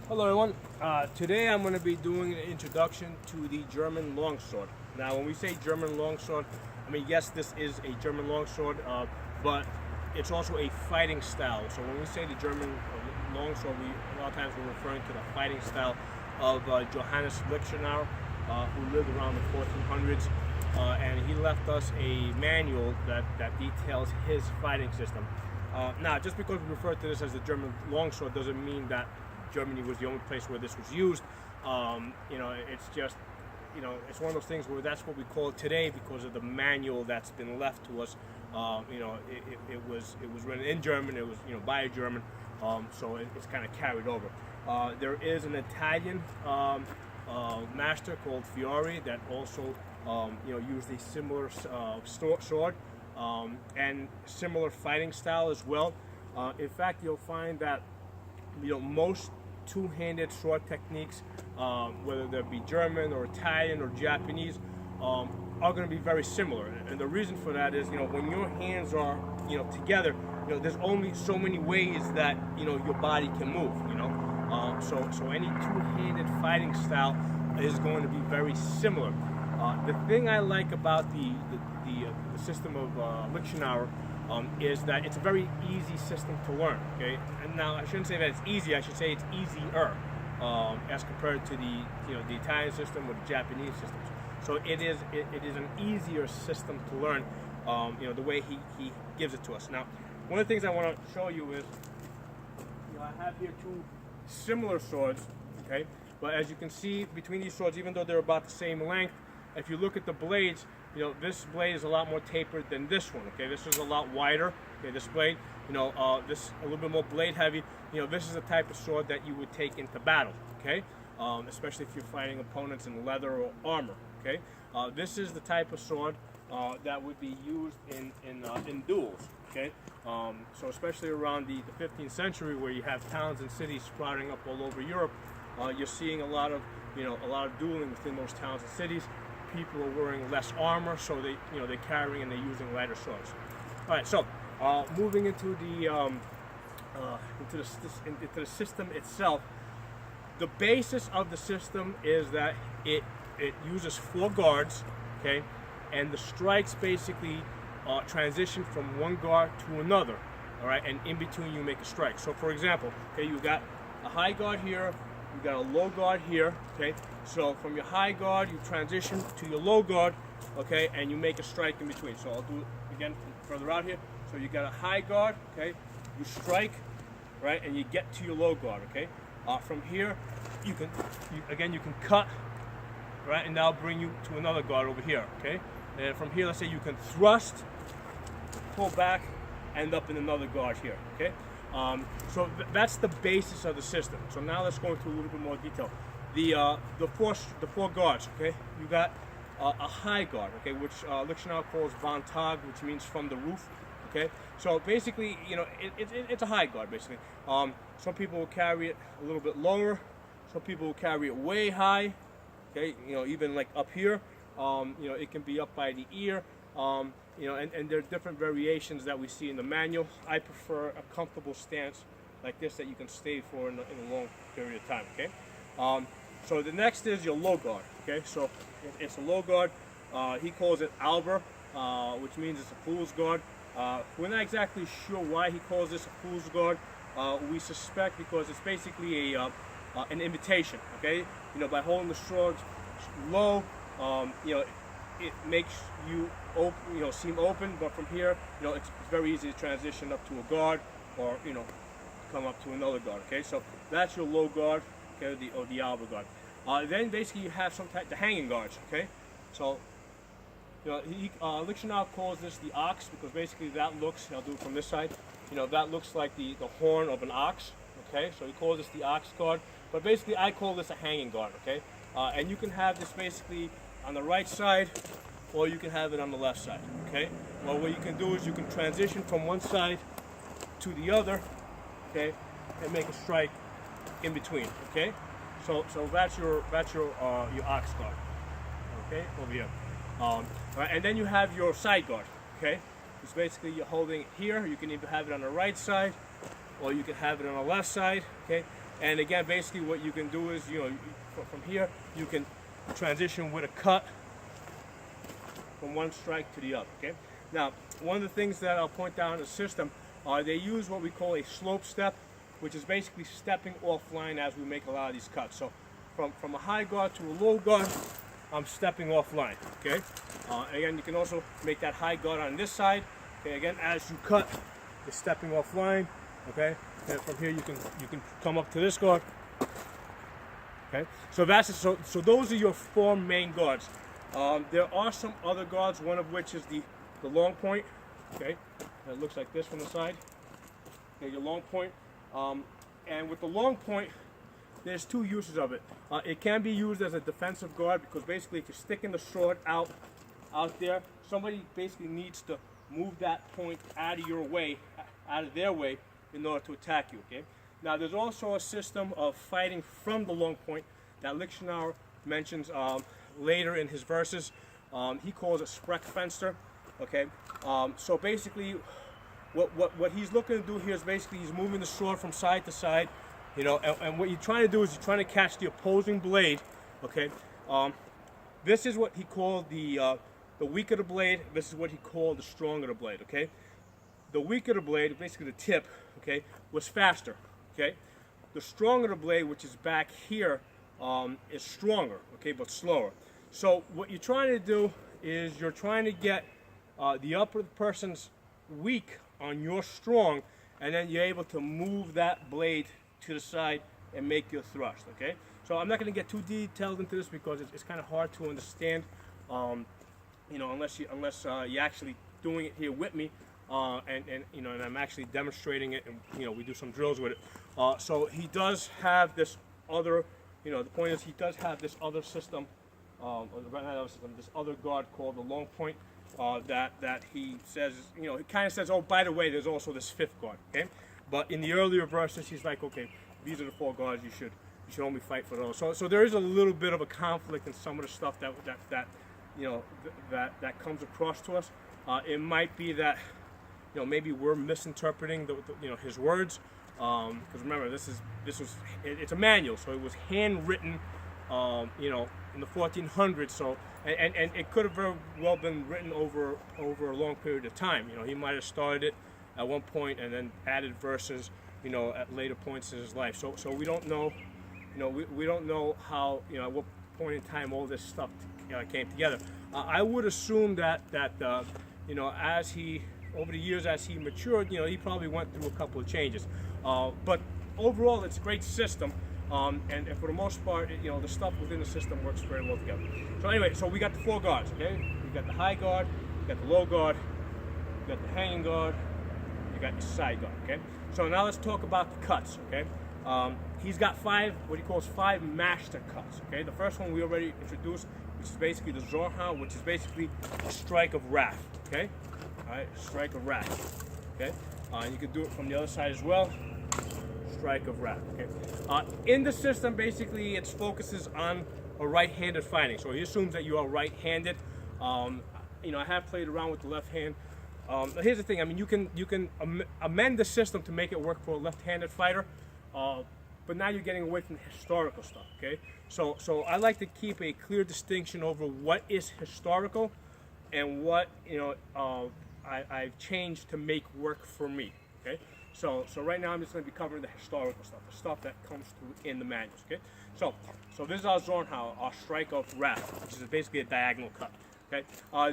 Hello everyone. Today I'm going to be doing an introduction to the German longsword. Now when we say German longsword, I mean yes, this is a German longsword, but it's also a fighting style. So when we say the German longsword, a lot of times we're referring to the fighting style of Johannes Lichtenauer, who lived around the 1400s, and he left us a manual that details his fighting system. Now, just because we refer to this as the German longsword doesn't mean that Germany was the only place where this was used. It's just, it's one of those things where that's what we call it today because of the manual that's been left to us. It was written in German. It was, by a German, so it's kind of carried over. There is an Italian master called Fiore that also, used a similar sword and similar fighting style as well. In fact, you'll find that most two-handed sword techniques, whether they be German or Italian or Japanese, are going to be very similar. And the reason for that is, when your hands are, together, there's only so many ways that, your body can move, So any two-handed fighting style is going to be very similar. The thing I like about the system of Lichtenauer is that it's a very easy system to learn. Okay, and now I shouldn't say that it's easy. I should say it's easier as compared to the Italian system or the Japanese systems. So it is an easier system to learn. The way he gives it to us. Now, one of the things I want to show you is I have here two similar swords. Okay, but as you can see between these swords, even though they're about the same length, if you look at the blades, this blade is a lot more tapered than this one. Okay, this is a lot wider. Okay, this blade, this a little bit more blade heavy. This is the type of sword that you would take into battle. Okay, especially if you're fighting opponents in leather or armor. Okay, this is the type of sword that would be used in duels. Okay, so especially around the 15th century, where you have towns and cities sprouting up all over Europe, you're seeing a lot of dueling within those towns and cities. People are wearing less armor, so they're carrying and they're using lighter swords. All right, so moving into the system itself, the basis of the system is that it uses 4 guards, okay, and the strikes basically transition from one guard to another. All right, and in between you make a strike. So for example, okay, you got a high guard here. You got a low guard here, okay? So from your high guard, you transition to your low guard, okay? And you make a strike in between. So I'll do it again further out here. So you got a high guard, okay? You strike, right? And you get to your low guard, okay? From here, you can cut, right? And that'll bring you to another guard over here, okay? And from here, let's say you can thrust, pull back, end up in another guard here, okay? So that's the basis of the system. So now let's go into a little bit more detail. The four guards. Okay, you got a high guard. Okay, which Lichtenauer calls Von Tag, which means from the roof. Okay, so basically, it's a high guard basically. Some people will carry it a little bit lower. Some people will carry it way high. Okay, even like up here. It can be up by the ear. And there are different variations that we see in the manual. I prefer a comfortable stance like this that you can stay for in a long period of time, okay? So the next is your low guard, okay? So it's a low guard. He calls it Alber, which means it's a fool's guard. We're not exactly sure why he calls this a fool's guard. We suspect because it's basically an imitation, okay? By holding the swords low, it makes you open, seem open, but from here, it's very easy to transition up to a guard or, come up to another guard, okay? So that's your low guard, okay, the Alba guard. Then basically you have the hanging guards, okay? So, Lichtenauer calls this the ox because basically that looks, I'll do it from this side, that looks like the horn of an ox, okay? So he calls this the ox guard, but basically I call this a hanging guard, okay? And you can have this basically on the right side, or you can have it on the left side, okay? Well, what you can do is you can transition from one side to the other, okay, and make a strike in between, okay? So that's your ox guard, okay, over here. Right, and then you have your side guard, okay? It's basically you're holding it here. You can either have it on the right side, or you can have it on the left side, okay? And again, basically what you can do is, from here, you can transition with a cut from one strike to the other, okay? Now, one of the things that I'll point out in the system, they use what we call a slope step, which is basically stepping offline as we make a lot of these cuts. So from a high guard to a low guard, I'm stepping offline, okay? Again, you can also make that high guard on this side. Okay, again, as you cut, you're stepping offline, okay? And from here, you can come up to this guard, okay? So so those are your 4 main guards. There are some other guards, one of which is the long point, okay? It looks like this from the side. Okay, your long point. And with the long point, there's 2 uses of it. It can be used as a defensive guard because basically if you're sticking the sword out there, somebody basically needs to move that point out of your way, out of their way, in order to attack you, okay? Now there's also a system of fighting from the long point that Lichtenauer mentions later in his verses. He calls it Sprechfenster, okay? So basically what he's looking to do here is basically he's moving the sword from side to side, and what you're trying to do is you're trying to catch the opposing blade, okay? This is what he called the weaker the blade. This is what he called the stronger the blade, okay? The weaker the blade, basically the tip, okay, was faster, okay? The stronger the blade, which is back here, is stronger, okay, but slower. So what you're trying to do is you're trying to get the upper person's weak on your strong, and then you're able to move that blade to the side and make your thrust, okay? So I'm not going to get too detailed into this because it's kind of hard to understand, unless you're actually doing it here with me, and I'm actually demonstrating it, and we do some drills with it. So he does have this other, the point is he does have this other system, this other guard called the long point, that he says, he kind of says, oh, by the way, there's also this 5th guard, okay? But in the earlier verses, he's like, okay, these are the 4 guards you should only fight for those. So there is a little bit of a conflict in some of the stuff that comes across to us. It might be that, maybe we're misinterpreting his words, because remember, it's a manual, so it was handwritten, in the 1400s. So and it could have very well been written over a long period of time. He might have started it at one point and then added verses, at later points in his life. So we don't know, we don't know how, at what point in time all this stuff came together. I would assume that as he, over the years as he matured, he probably went through a couple of changes. But overall, it's a great system. And for the most part, the stuff within the system works very well together. So anyway, so we got the 4 guards, okay? We got the high guard, we got the low guard, we got the hanging guard, you got the side guard, okay? So now let's talk about the cuts, okay? He's got 5, what he calls 5 master cuts, okay? The first one we already introduced, which is basically the Zornhau, which is basically a strike of wrath, okay? All right, strike of wrath, okay? And you can do it from the other side as well. Strike of wrath, okay? In the system, basically, it focuses on a right-handed fighting. So he assumes that you are right-handed. I have played around with the left hand. Here's the thing. I mean, you can amend the system to make it work for a left-handed fighter, but now you're getting away from the historical stuff, okay? So I like to keep a clear distinction over what is historical and what I've changed to make work for me, okay? So right now I'm just going to be covering the historical stuff, the stuff that comes through in the manuals, okay? So this is our Zornhau, our strike of wrath, which is basically a diagonal cut, okay?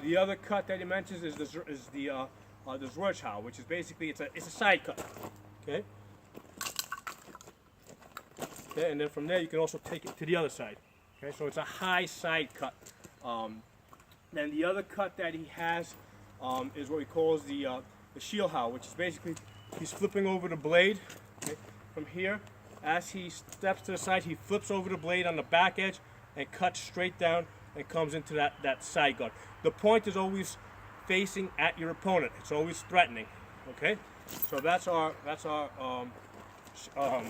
The other cut that he mentions is the Zornhau, which is basically it's a side cut, okay? Okay, and then from there you can also take it to the other side, okay? So it's a high side cut. Then the other cut that he has is what he calls the Shielhau, which is basically he's flipping over the blade, okay, from here. As he steps to the side, he flips over the blade on the back edge and cuts straight down and comes into that side guard. The point is always facing at your opponent. It's always threatening, okay? So that's our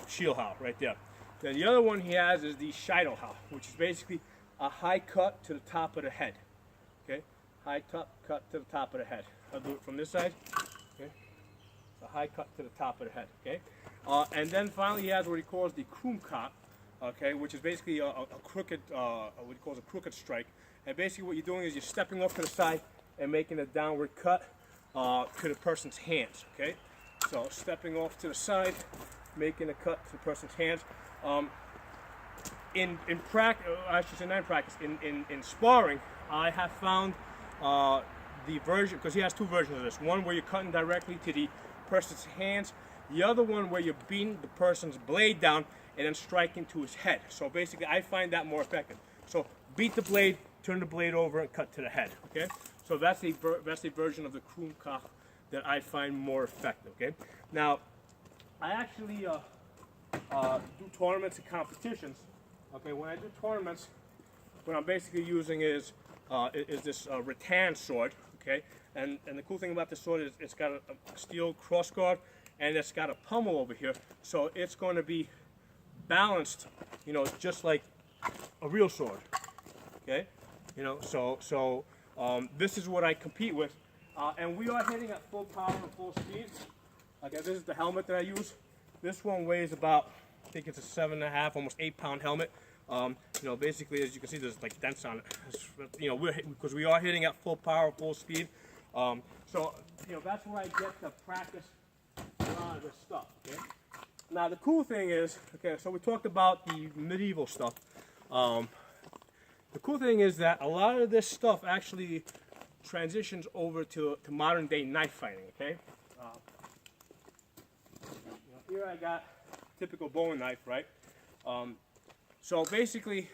Shielhau right there. Then the other one he has is the Scheitelhau, which is basically a high cut to the top of the head, okay? High cut to the top of the head. I'll do it from this side, okay? A high cut to the top of the head, okay? And then finally he has what he calls the Krummkopf, okay, which is basically a crooked, what he calls a crooked strike. And basically what you're doing is you're stepping off to the side and making a downward cut to the person's hands, okay? So stepping off to the side, making a cut to the person's hands. In practice, I should say not in practice, in sparring, I have found the version, because he has two versions of this. One where you're cutting directly to the person's hands. The other one where you're beating the person's blade down and then striking to his head. So basically, I find that more effective. So beat the blade, turn the blade over, and cut to the head. Okay. So that's the version of the Krummkopf that I find more effective. Okay. Now, I actually do tournaments and competitions. Okay. When I do tournaments, what I'm basically using is this rattan sword. Okay. And the cool thing about this sword is it's got a steel crossguard and it's got a pommel over here, so it's going to be balanced, you know, just like a real sword. Okay, you know, so this is what I compete with, and we are hitting at full power and full speed. Okay, this is the helmet that I use. This one weighs about, I think it's a 7.5, almost 8-pound helmet. You know, basically, as you can see, there's like dents on it. You know, because we are hitting at full power, full speed. So you know, that's where I get to practice a lot of this stuff. Okay. Now the cool thing is, okay, so we talked about the medieval stuff. The cool thing is that a lot of this stuff actually transitions over to modern day knife fighting. Okay. You know, here I got typical bowie knife, right? So basically,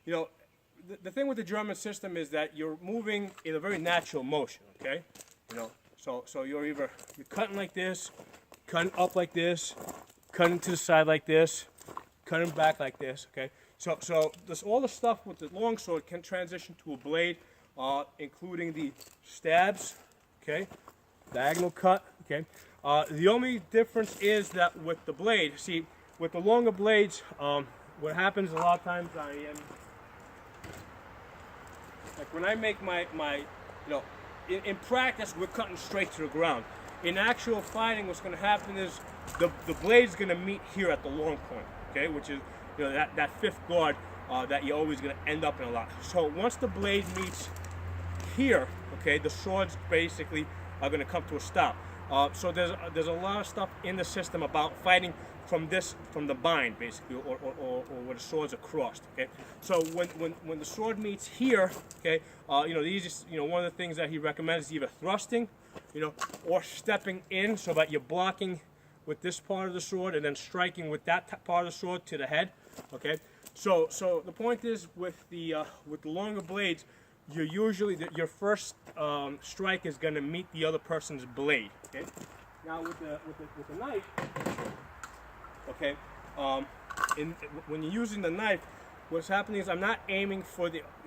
you know, the thing with the German system is that you're moving in a very natural motion. Okay. You know, so you're cutting like this, cutting up like this, cutting to the side like this, cutting back like this, okay? So all the stuff with the longsword can transition to a blade, including the stabs, okay? Diagonal cut, okay? The only difference is that with the blade, see, with the longer blades, what happens a lot of times like when I make my you know, in practice, we're cutting straight to the ground. In actual fighting, what's going to happen is the blade's going to meet here at the long point, okay, which is, you know, that fifth guard that you're always going to end up in a lot. So once the blade meets here, okay, the swords basically are going to come to a stop. So there's a lot of stuff in the system about fighting from the bind, basically, or where the swords are crossed. Okay, so when the sword meets here, okay, you know, the easiest, you know, one of the things that he recommends is either thrusting, you know, or stepping in so that you're blocking with this part of the sword and then striking with that part of the sword to the head. Okay, so the point is with the longer blades, you're usually your first strike is going to meet the other person's blade. Okay, now with the knife. Okay, when you're using the knife, what's happening is I'm not aiming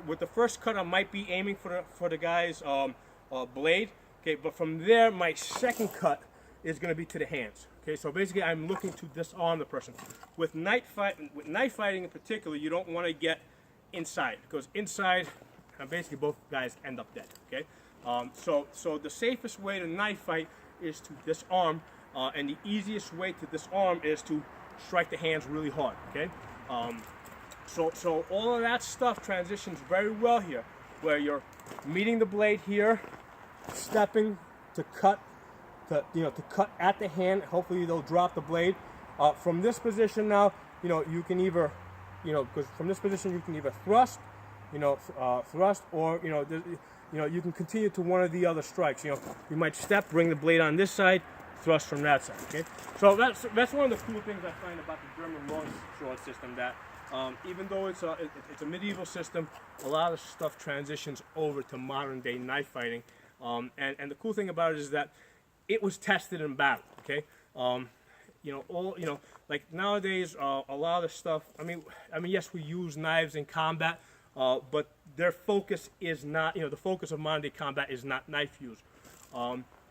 with the first cut I might be aiming for the guy's blade. Okay, but from there my second cut is going to be to the hands. Okay, so basically I'm looking to disarm the person. With knife fighting in particular, you don't want to get inside, because inside, basically both guys end up dead. Okay, so the safest way to knife fight is to disarm. And the easiest way to disarm is to strike the hands really hard, okay? So all of that stuff transitions very well here, where you're meeting the blade here, stepping to cut, to cut at the hand. Hopefully they'll drop the blade. From this position now, you know, you can either, you know, because from this position you can either thrust, or you can continue to one of the other strikes. You know, you might step, bring the blade on this side, thrust from that side. Okay, so that's one of the cool things I find about the German longsword system. That even though it's a medieval system, a lot of stuff transitions over to modern day knife fighting. And the cool thing about it is that it was tested in battle. Okay, like nowadays a lot of stuff. I mean, yes, we use knives in combat, but their focus is not. The focus of modern day combat is not knife use.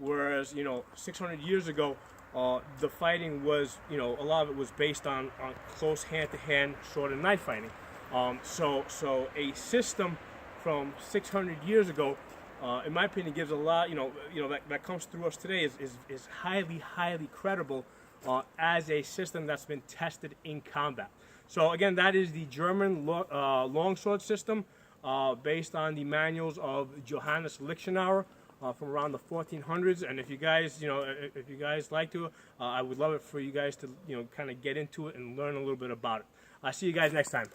Whereas, 600 years ago, the fighting was, a lot of it was based on close hand-to-hand sword and knife fighting. So a system from 600 years ago, in my opinion, gives a lot, that comes through us today is highly, highly credible as a system that's been tested in combat. So again, that is the German longsword system, based on the manuals of Johannes Lichtenauer from around the 1400s. And if you guys, if you guys like to, I would love it for you guys to, kind of get into it and learn a little bit about it. I'll see you guys next time.